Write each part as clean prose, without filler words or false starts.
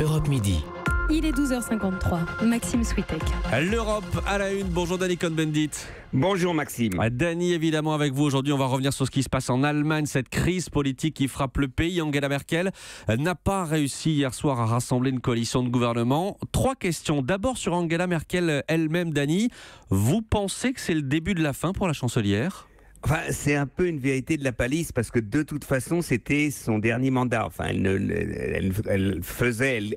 Europe Midi. Il est 12h53. Maxime Switek. L'Europe à la une. Bonjour Dany Cohn-Bendit. Bonjour Maxime. Dany, évidemment avec vous aujourd'hui, on va revenir sur ce qui se passe en Allemagne, cette crise politique qui frappe le pays. Angela Merkel n'a pas réussi hier soir à rassembler une coalition de gouvernement. 3 questions. D'abord sur Angela Merkel elle-même, Dany. Vous pensez que c'est le début de la fin pour la chancelière ? Enfin, c'est un peu une vérité de la palisse parce que de toute façon, c'était son dernier mandat. Enfin, elle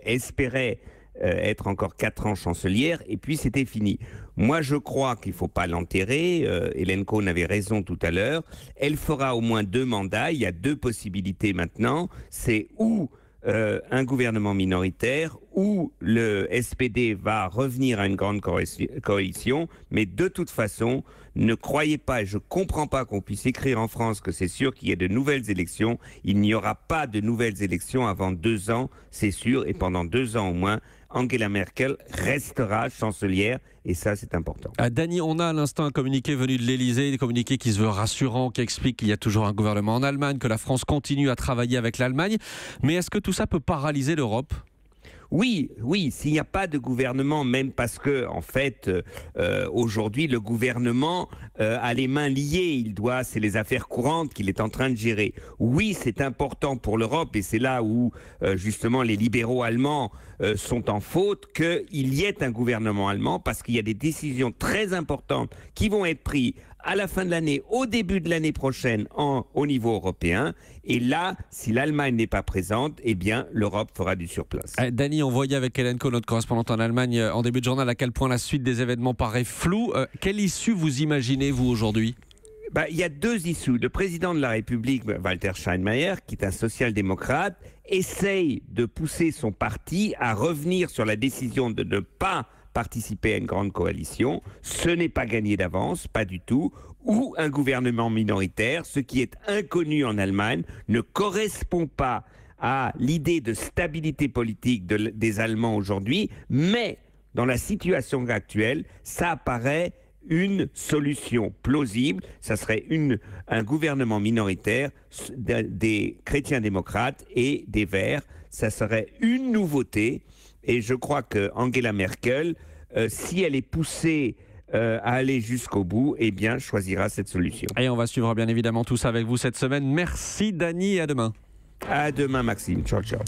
espérait être encore 4 ans chancelière et puis c'était fini. Moi, je crois qu'il ne faut pas l'enterrer. Hélène Kohn avait raison tout à l'heure. Elle fera au moins 2 mandats. Il y a 2 possibilités maintenant. C'est ou un gouvernement minoritaire ou le SPD va revenir à une grande coalition. Mais de toute façon, ne croyez pas, et je ne comprends pas qu'on puisse écrire en France que c'est sûr qu'il y ait de nouvelles élections. Il n'y aura pas de nouvelles élections avant 2 ans, c'est sûr. Et pendant 2 ans au moins, Angela Merkel restera chancelière. Et ça, c'est important. Dany, on a à l'instant un communiqué venu de l'Elysée, un communiqué qui se veut rassurant, qui explique qu'il y a toujours un gouvernement en Allemagne, que la France continue à travailler avec l'Allemagne. Mais est-ce que tout ça peut paralyser l'Europe ? Oui, s'il n'y a pas de gouvernement, même parce que, en fait, aujourd'hui, le gouvernement a les mains liées. C'est les affaires courantes qu'il est en train de gérer. Oui, c'est important pour l'Europe, et c'est là où, justement, les libéraux allemands sont en faute, qu'il y ait un gouvernement allemand, parce qu'il y a des décisions très importantes qui vont être prises à la fin de l'année, au début de l'année prochaine, au niveau européen. Et là, si l'Allemagne n'est pas présente, eh bien, l'Europe fera du surplace. Dany, on voyait avec Hélène Kohn, notre correspondante en Allemagne, en début de journal, à quel point la suite des événements paraît floue. Quelle issue vous imaginez, vous, aujourd'hui ? Il y a 2 issues. Le président de la République, Walter Steinmeier, qui est un social-démocrate, essaye de pousser son parti à revenir sur la décision de ne pas participer à une grande coalition. Ce n'est pas gagné d'avance, pas du tout. Ou un gouvernement minoritaire, ce qui est inconnu en Allemagne, ne correspond pas à l'idée de stabilité politique des Allemands aujourd'hui, mais dans la situation actuelle, ça apparaît une solution plausible. Ça serait un gouvernement minoritaire des chrétiens démocrates et des Verts. Ça serait une nouveauté. Et je crois que Angela Merkel, si elle est poussée à aller jusqu'au bout, eh bien, choisira cette solution. Et on va suivre bien évidemment tout ça avec vous cette semaine. Merci Dany et à demain. À demain Maxime. Ciao, ciao.